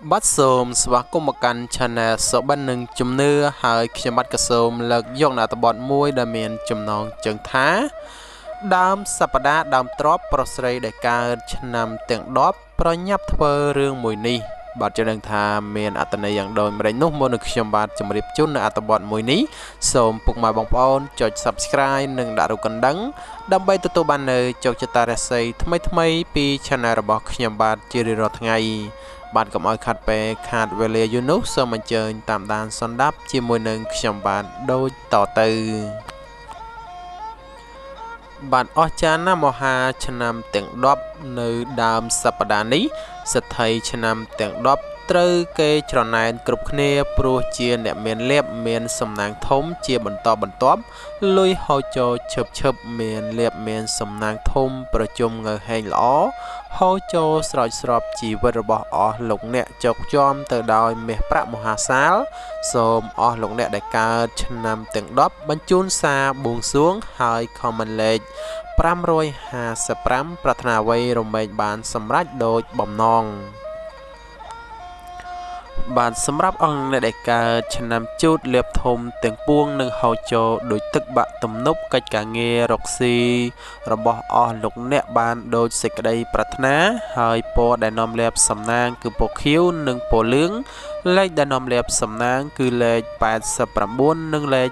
bắt sớm và cũng một căn channel số ban nâng chùm nưa hai khi bắt cái sớm lực dùng là tập bọn môi đà miền chùm nòng chân thá đam sapada đam trop prosray để ca nằm tiếng đóp pro nhấp thơ rương mùi ni bạn cho đừng thà miền atene dạng đôi mà đánh nút môn được chùm bát chùm riệp chút là tập bọn mùi ní sớm phục mà bóng phone cho subscribe nâng đã được cần đắng đam bay tụi ban nơi cho ta ra xây thay pi channel bọc chùm bát chia đi rồi ngày bạn cũng ở khát về khát về lìa YouTube sau mình chơi tạm đàn son đáp chia môi nâng chồng bạn đôi tỏ từ bạn ở cha nam moha chanam tiếng đóp nơi đam sapadani sẽ thấy chanam tiếng đóp trừ kê tròn này cục khnê pro chia nẹm miền lẹp miền sầm nang thôm chia bẩn tóm lôi hậu cho chụp miền lẹp miền sầm nang thôm pro chum ngờ hay lõ hậu cho srop chỉ vật bỏ ở lục nẹt chọc chom từ đòi mẹ prạ moha sál sôm ở lục nẹt đại ca chanam tiếng đóp bắn chun xa buông xuống hai comment lệ pram rồi hà sập pratna vây rồi mình bàn sầm rách đôi bầm non bạn sắm ráp ông này đại ca chân nằm chút liệp thôm tiếng buông nâng hậu cho đối tức bạn tầm núp cách cả nghe rọc si rồi bỏ ở lục nẹ bạn đôi xịt đây pratna hơi po đại nôm liệp sầm nang cứ po khiếu nâng po lướng lấy đại nôm liệp sầm nang cứ lệ 8 nâng lệ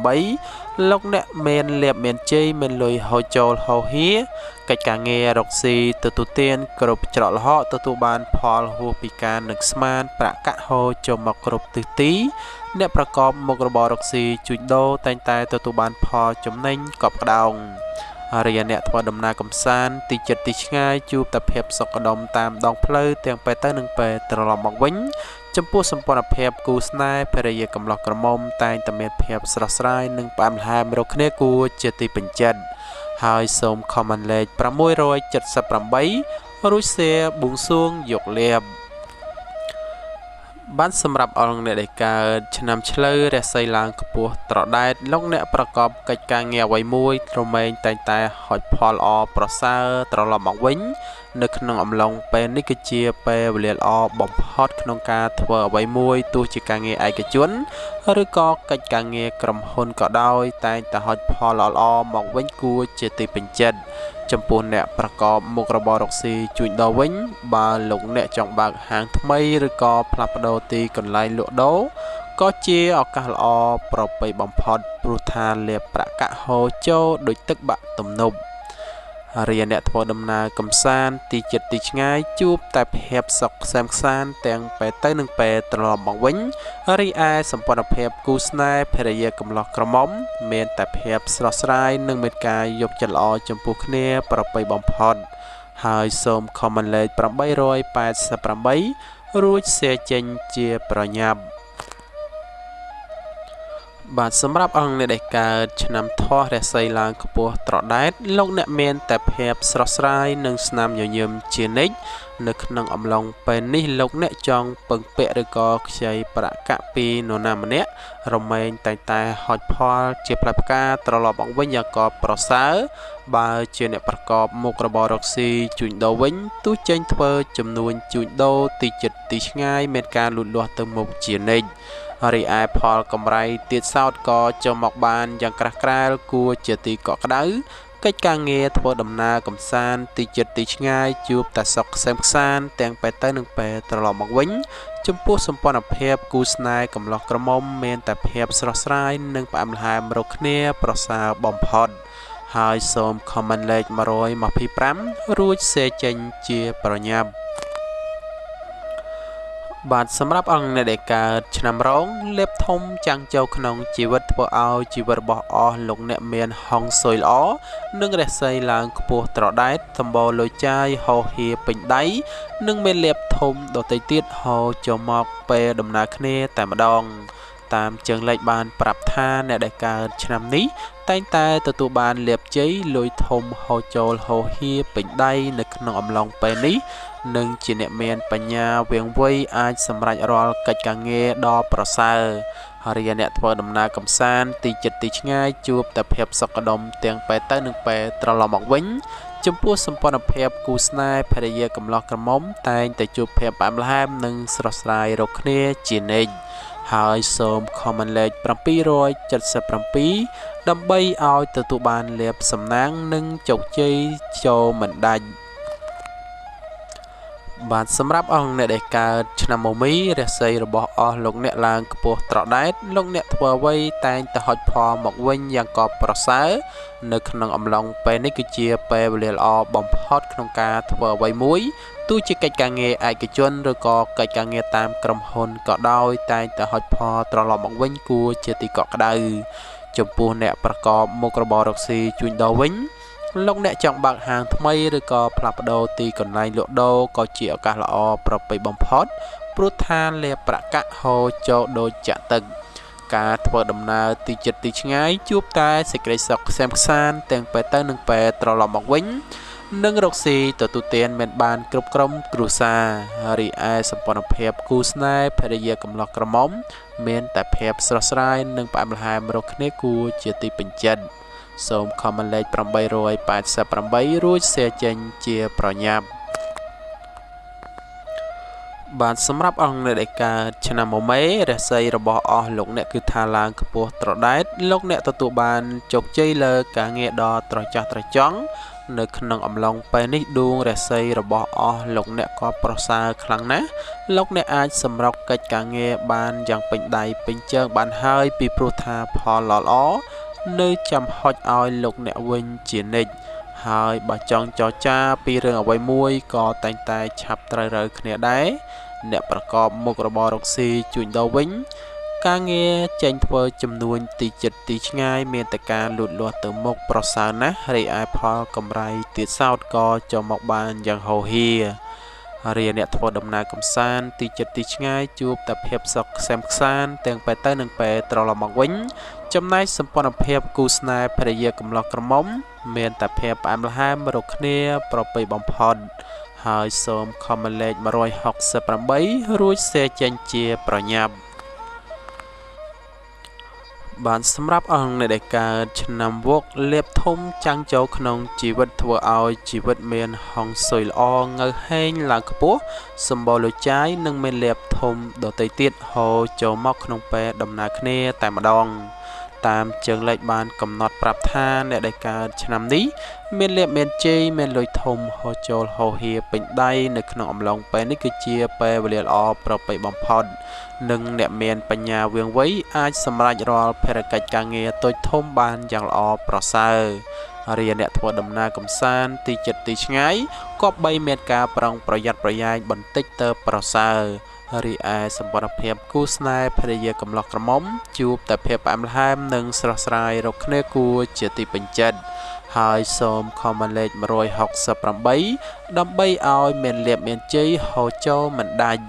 7 lục nẹ men liệp men chơi men lùi hậu cho hậu hía cách cả nghe rọc si từ tu tiên cột chọn họ từ tu ban Paul Hupican nâng smanประกะโฮจมกรบตึตีเนประกอบมกรบรกซีจุดโดแต่งแต่ตัวตุบานพอจมเน่งกอบกระดองเรียนเนี่ยทว่าดำนากำซานติจัดติชง่ายจูบตะเพียบสกดมตามดองเพลย์เตียงไปเต้หนึ่งไปตลอดมองวิ่งจำพวกสมปนเพียบกูสไนเพรียกำลังกระมมแต่งตะเมียเพียบสระสายหนึ่งปามหามรกเนกูเจติเป็นจัดหายสมคอมมันเลจประมวยรอยจัดสปรัมใบรู้เสียบุงซ่วงหยกเลียบบ้านสำหรับอองเนเดกาชนำเชลย์เรไซลางกปัวตรอได้ลงเนประกอบกิจการเงียไว้มวยตรเมนแต่หอยพอลอปรซาตรลอมวิ่งนึกนองอมลงเป็นนิกเจียเปเวลียอบ่มฮอตขนงกาทว่าไว้มวยตัวจิการเงียไอกระจวนหรือก็กิจการเงียกรมหนก็ได้แต่หอยพอลอมองวิ่งกูเจติเป็นเจ็ดจำปูนเนี่ยประกอบมุกระบอรกซีจุดดาววิ่งบาหลงเนี่ยจังบางหางทำไมหรือก็พลับโดตีกันไล่ลวดโดก็เจียออกกาลอปรไปบอมพอดปรุธาเลียประกะโฮโจโดยตึกบะตุ่มนุบเรียนเนี่ยทว่าดำนากำซานตีจิตตีง่ายจูบแต่เพียบสกแซมซานแตงไปใต้หนึ่งไปตลอดบังวิ่งรีไอสัมปนเพียบกูสไนเพรียกำลังกระมอมเมียนแต่เพียบสลอสไรหนึ่งเมตรกายยกจัลอจมพูเนียปรไปบอมพอดหายสมคอมมันเลยปรำใบรอย8 สปรำใบรู้เสียเจนเจียประยับบาดสำหรับองในเด็กการชนำท่อเรไซลางกปัวตรอได้ลงเนเมียนแต่เพียบสระสายหนึ่งสนามยมยมเจนิกนึกนังอมลงเป็นนี่ลงเนจองเปิงเปะหรือก็ใช้ประกะปีโนนามเนะเราไม่แต่หอยพอเจ็บปลายปากกาตลอดบังวิญญาณปรสาบาเจเนประกอบมุกระบอรกซีจุดโดวิญตู้เจนเทอจำนวนจุดโดตีจิตตีง่ายเมตการหลุดลวดเติมมุกเจนิกรีไอพอลกำไรติดเศร้าก็จะหมอกบานอย่างกระกรากูเจติเกาะกระดื้อกิจการเงียทว่าดำนากำซานติจิตติง่ายจูบแต่สกเซมซานแตงไปใต้หนึ่งไปตลอดหมอกวิ่งจมพูสมปนเพียบกูสไนกำลังกระมมเมนแต่เพียบสระสายหนึ่งปามหามรกเนียปรสาบอมพอดหายสมคอมมันเล็กมาโรยมาพิพรำรู้เสเจนเจียประยับบาดสำหรับองในเด็กการชนำร้องเล็บทมจังเจ้าขนมชีวิตพวกเอาชีวิตบ่อลงเนเมียนห้องสวยล้อนึ่งเรศไลางกปัวตรอได้ทำบอลลอยใจหอเฮียปิ่งได้นึ่งเมเล็บทมโดยติดหอจมอกเปดำนาคเนแต่มาดองตามเชิงไล่บานปรับท่าในเด็กการชนำนี้แต่ตัวบานเล็บใจลอยทมหอโจลหอเฮียปิ่งได้ในขนมลองไปนี้หนึ่งจีเนเมียนปัญญาเวียงวัยอาจสำหรับรอกิจการเงยดอประเสริฐเรียนเนี่ยทว่าดำนากำซานตีจิตติง่ายจูบแต่เพียบสกดมเตียงไปใต้หนึ่งไปตลอดหมอกวิ่ง ចំពោះសម្ព័ន្ធភាពគូស្នេហ៍ភរិយាកំឡោះក្រមុំតែងតែជួបភាពផ្អែមល្ហែមនិងស្រស់ស្រាយរកគ្នាជានិច្ចហើយសូម comment លេខ777ដើម្បីឲ្យទទួលបានលាភសំណាងនិងជោគជ័យចូលមិនដាច់បាទសម្រាប់អង្គអ្នកដែលកើតឆ្នាំមមីរាសីរបស់អស់លោកអ្នកឡើងខ្ពស់ត្រដែតលោកអ្នកធ្វើអ្វីតែងតែហុចផលមកវិញយ៉ាងក៏ប្រសើរនៅក្នុងអំឡុងពេលនេះគឺជាពេលវេលាល្អបំផុតក្នុងការធ្វើអ្វីមួយទោះជាកិច្ចការងារឯកជនឬក៏កិច្ចការងារតាមក្រុមហ៊ុនក៏ដោយតែងតែហុចផលត្រឡប់មកវិញគួរជាទីកក់ក្ដៅចំពោះអ្នកប្រកបមុខរបររកស៊ីជួញដូរវិញលោកអ្នកចង់បើកហាងថ្មីឬក៏ផ្លាស់ប្ដូរទីកន្លែងលក់ដូរក៏ជាឱកាសល្អប្រពៃបំផុតព្រោះថាលាភប្រាក់កាក់ហូរចូលដូចចាក់ទឹកការធ្វើដំណើរទីជិតទីឆ្ងាយជួបតែសេចក្តីសុខខ្សែមខ្សាន្តទាំងពេលទៅនិងពេលត្រឡប់មកវិញនិងរកស៊ីទទួលទានមានបានគ្រប់ក្រុមគ្រួសាររីឯសម្ព័ន្ធភាពគូស្នេហ៍ភរិយាកំឡោះក្រមុំមានតែភាពស្រស់ស្រាយនិងផ្អែមល្ហែមរកគ្នាគួរជាទីពេញចិត្តសូម comment លេខ888រួចshareចេញជាប្រញាប់បាទសម្រាប់អង្គអ្នកដែលកើតឆ្នាំមមេរាសីរបស់អស់លោកអ្នកគឺថាឡើងខ្ពស់ត្រដែតលោកអ្នកទទួលបានជោគជ័យលើការងារដ៏ត្រចះត្រចង់នៅក្នុងអំឡុងពេលនេះដួងរាសីរបស់អស់លោកអ្នកក៏ប្រសើរខ្លាំងណាស់លោកអ្នកអាចសម្រុកកិច្ចការងារបានយ៉ាងពេញដៃពេញជើងបានហើយពីព្រោះថាផលល្អនៅចាំហុចឲ្យលោកអ្នកវិញជានិច្ចហើយបើចង់ចរចាពីរឿងអ្វីមួយក៏តែងតែឆាប់ត្រូវរើគ្នាដែរអ្នកប្រកបមុខរបររកស៊ីជួញដូរវិញការងារចេញធ្វើចំនួនទីជិតទីឆ្ងាយមានតែការលូតលាស់ទៅមុខប្រសើរណាស់រីឯផលកម្រៃទៀតសោតក៏ចូលមកបានយ៉ាងហូរហៀរាអ្នកធ្វើដំណើរកំសាន្តទីជិតទីឆ្ងាយជួបតែភាពសុខខ្សែមខ្សាន្តទាំងពេលទៅនិងពេលត្រឡប់មកវិញចំណែកសម្ព័ន្ធភាពគូស្នេហ៍ភរិយាកំឡោះក្រមុំមានតែភាពផ្អែមល្ហែមរកគ្នាប្រពៃបំផុតហើយសូម comment លេខ168រួចshareចេញជាប្រញាប់បានសម្រាប់អង្គអ្នកដែលកើតឆ្នាំវកលាភធំចាំងចូលក្នុងជីវិតធ្វើឲ្យជីវិតមានហង្សស៊ុយល្អងើហេងឡើងខ្ពស់សម្បូរលុយចាយនិងមានលាភធំដទៃទៀតហូរចូលមកក្នុងពេលដំណើរគ្នាតែម្ដងតាមជើងលេខបានកំណត់ប្រាប់ថាអ្នកដែលកើតឆ្នាំនេះមានលាភមានជ័យមានលុយធំហូរចូលហូរហៀពេញដៃនៅក្នុងអំឡុងពេលនេះគឺជាពេលវេលាល្អប្រពៃបំផុតនិងអ្នកមានបញ្ញាវាងវៃអាចសម្រេចរាល់ភារកិច្ចការងារតូចធំបានយ៉ាងល្អប្រសើររាអ្នកធ្វើដំណើរកំសាន្តទីជិតទីឆ្ងាយគប្បីមានការប្រុងប្រយ័ត្នប្រយែងបន្តិចទៅប្រសើររីឯសម្ព័ន្ធភាពគូស្នេហ៍ភរិយាកំឡោះក្រមុំជួបតែភាពផ្អែមល្ហែមនិងស្រស់ស្រាយរកគ្នាគួរជាទីពេញចិត្តហើយសូម comment លេខ168ដើម្បីឲ្យមានលាភមានជ័យហូរចូលមិនដាច់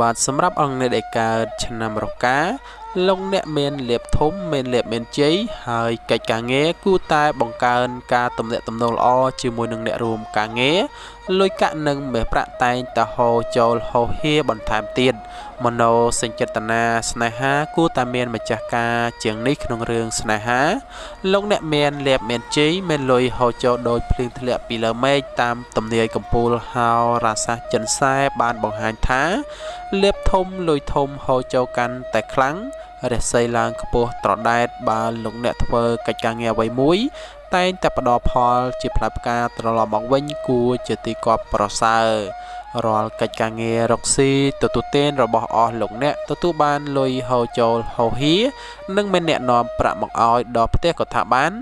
បាទសម្រាប់អង្គអ្នកដែលកើតឆ្នាំរកាលោកអ្នកមានលាភធំមានលាភមានជ័យហើយកិច្ចការងារគួរតែបង្កើនការទំនាក់ទំនងល្អជាមួយនឹងអ្នករួមការងារលុយកាក់និងមាសប្រាក់តែងតែហូរចូលហូរហៀបន្ថែមទៀតមនោសញ្ចេតនាស្នេហាគួរតែមានម្ចាស់ការជាងនេះក្នុងរឿងស្នេហាលោកអ្នកមានលាភមានជ័យមានលុយហូរចូលដោយភ្លៀងធ្លាក់ពីលើមេឃតាមទំនាយកំពូលហោរាសាស្ត្រចិនសែបានបង្ហាញថាលាភធំលុយធំហូរចូលកាន់តែខ្លាំងរាសីឡើងខ្ពស់ត្រដែតបើលោកអ្នកធ្វើកិច្ចការងារអ្វីមួយតែងតែផ្ដល់ផលជាផ្លែផ្កាត្រឡប់មកវិញគួរជាទីគាប់ប្រសើររាល់កិច្ចការងាររកស៊ីទទួលទានរបស់អស់លោកអ្នកទទួលបានលុយហូរចូលហូរហៀនិងមានអ្នកនាំប្រាក់មកឲ្យដល់ផ្ទះក៏ថាបាន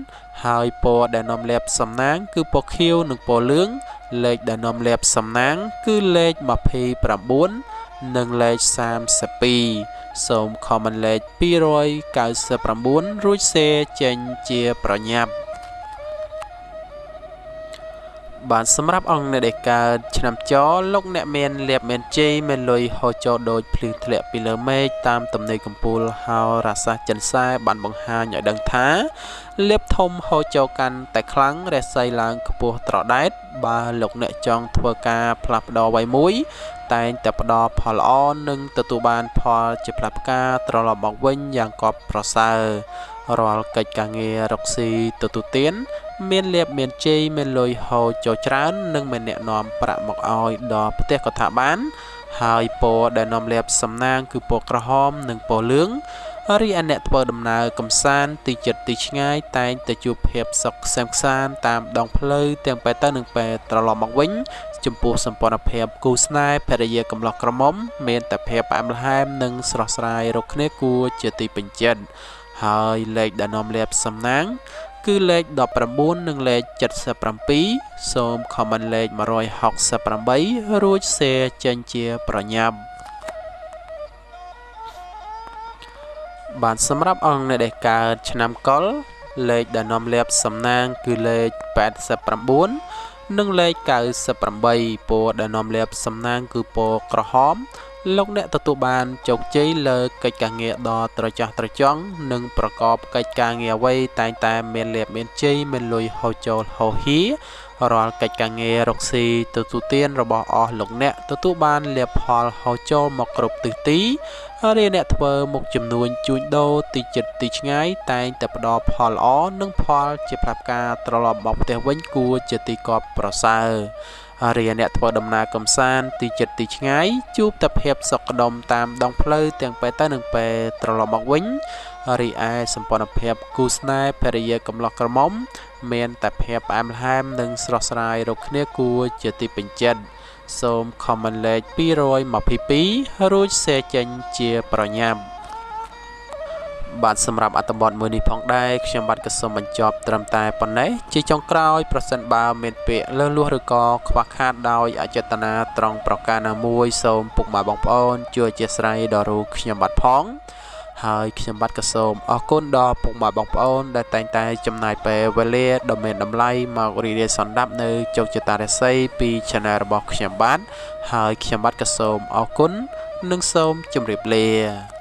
ហើយពណ៌ដែលនាំលាភសំណាងគឺពណ៌ខៀវនិងពណ៌លឿងលេខដែលនាំលាភសំណាងគឺលេខ29និងលេខ32សូម comment លេខ299រួចshareចេញជាប្រញាប់បាទសម្រាប់អង្គអ្នកដែលកើតឆ្នាំចលោកអ្នកមានលាភមានជ័យមានលុយហូរចូលដូចភ្លៀងធ្លាក់ពីលើមេឃតាមទំនាយកំពូលហោរាសាស្ត្រចិនសែបានបង្ហាញឲ្យដឹងថាលាភធំហូរចូលកាន់តែខ្លាំងរាសីឡើងខ្ពស់ត្រដែតបើលោកអ្នកចង់ធ្វើការផ្លាស់ប្ដូរអ្វីមួយតែងតែផ្ដល់ផលល្អនិងទទួលបានផលជាផ្លែផ្កាត្រឡប់មកវិញយ៉ាងកប់ប្រសើរ រាល់កិច្ចការងាររកស៊ីទទួលទានមានលៀបមានជ័យមានលុយហូរចូលច្រើននិងមានអ្នកនាំប្រាក់មកឲ្យដល់ផ្ទះក៏ថាបានហើយពណ៌ដែលនាំលៀបសំណាងគឺពណ៌ក្រហមនិងពណ៌លឿងរីឯអ្នកធ្វើដំណើរកំសាន្តទីចិត្តទីឆ្ងាយតែងតែជួបភាពសុខសាន្តខ្សាន្តតាមដងផ្លូវទាំងពេលទៅនិងពេលត្រឡប់មកវិញចំពោះសម្ព័ន្ធភាពគូស្នេហ៍ភរិយាកំឡោះក្រមុំមានតែភាពផ្អែមល្ហែមនិងស្រស់ស្រាយរកគ្នាគួរជាទីពេញចិត្តហើយលេខដែលនាំលៀបសំណាងគឺលេខ19និងលេខ77សូមខមមិនលេខ168រួចសេចេញជាប្រញាប់បានសម្រាប់អង្គអ្នកដែលកើតឆ្នាំកុរលេខដែលនាំលៀបសំណាងគឺលេខ89និងលេខ98ពណ៌ដែលនាំលៀបសំណាងគឺពណ៌ក្រហមលោកអ្នកទទួលបានជោគជ័យលើកិច្ចការងារដ៏ត្រចះត្រចង់និងប្រកបកិច្ចការងារអ្វីតែងតែមានលៀបមានជ័យមានលុយហូរចូលហូរហៀរាល់កិច្ចការងាររកស៊ីទទួលទានរបស់អស់លោកអ្នកទទួលបានលៀបផលហូរចូលមកគ្រប់ទិសទីហើយអ្នកធ្វើមុខចំនួនជួញដូរទីចិត្តទីឆ្ងាយតែងតែផ្ដល់ផលល្អនិងផលជាផ្លាប់ការត្រឡប់មកផ្ទះវិញគួរជាទីកប់ប្រសើររីឯអ្នកធ្វើដំណើរកំសាន្តទីចិត្តទីឆ្ងាយជួបតែភាពសុខដុមតាមដងផ្លូវទាំងពេលទៅនិងពេលត្រឡប់មកវិញរីឯសម្ព័ន្ធភាពគូស្នេហ៍ភរិយាកំឡោះក្រមុំមានតែភាពផ្អែមល្ហែមនិងស្រស់ស្រាយរកគ្នាគួរជាទីពេញចិត្តសូមខមមិនលេខ222រួចសេចេញជាប្រញាប់បាទសម្រាប់អត្ថបទមួយនេះផងដែរខ្ញុំបាទក៏សូមបញ្ចប់ត្រឹមតែប៉ុណ្ណេះជាចុងក្រោយប្រសិនបើមានពាក្យលើសលួសឬក៏ខ្វះខាតដោយអចេតនាត្រង់ប្រការណាមួយសូមពុកម៉ែបងប្អូនជួយអធិស្ឋានដល់រូបខ្ញុំបាទផងហើយខ្ញុំបាទក៏សូមអរគុណដល់ពុកម៉ែបងប្អូនដែលតែងតែចំណាយពេលវេលាដ៏មានតម្លៃមករីករាយសន្តាប់នៅជោគជតារាសីពី Channel របស់ខ្ញុំបាទហើយខ្ញុំបាទក៏សូមអរគុណនិងសូមជម្រាបលា